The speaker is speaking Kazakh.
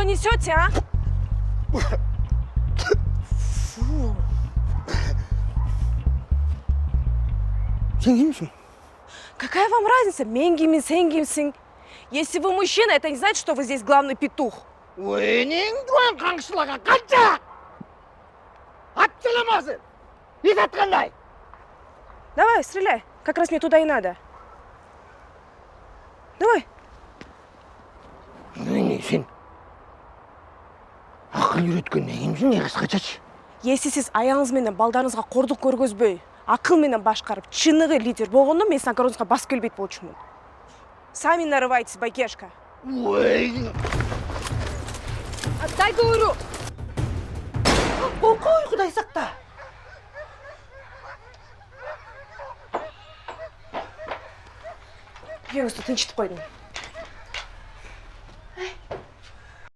что несете, а? Фу. Сен кимсің? Какая вам разница, мен кимсің, сен кимсің? Если вы мужчина, это не значит, что вы здесь главный петух. Өйнен дуан қаңшылаға қанша? Атчыламасын! Ит атқандай! Давай, стреляй. Как раз мне туда и надо. Давай. Не, сен ақыл үйреткеннен кимсің, не қысқачашы? Если сіз аяңызменен балдарыңызға қорлық көргөзбөй, акылменен башкарып, чыныгы лидер болгондо мен сіздің огородыңызға бас келбейт болчумун. Сами нарывайтесь, байкешка. Ой! Отдай, говорю! Қой, құдай сақта! Үйіңізді тыншытып қойдым.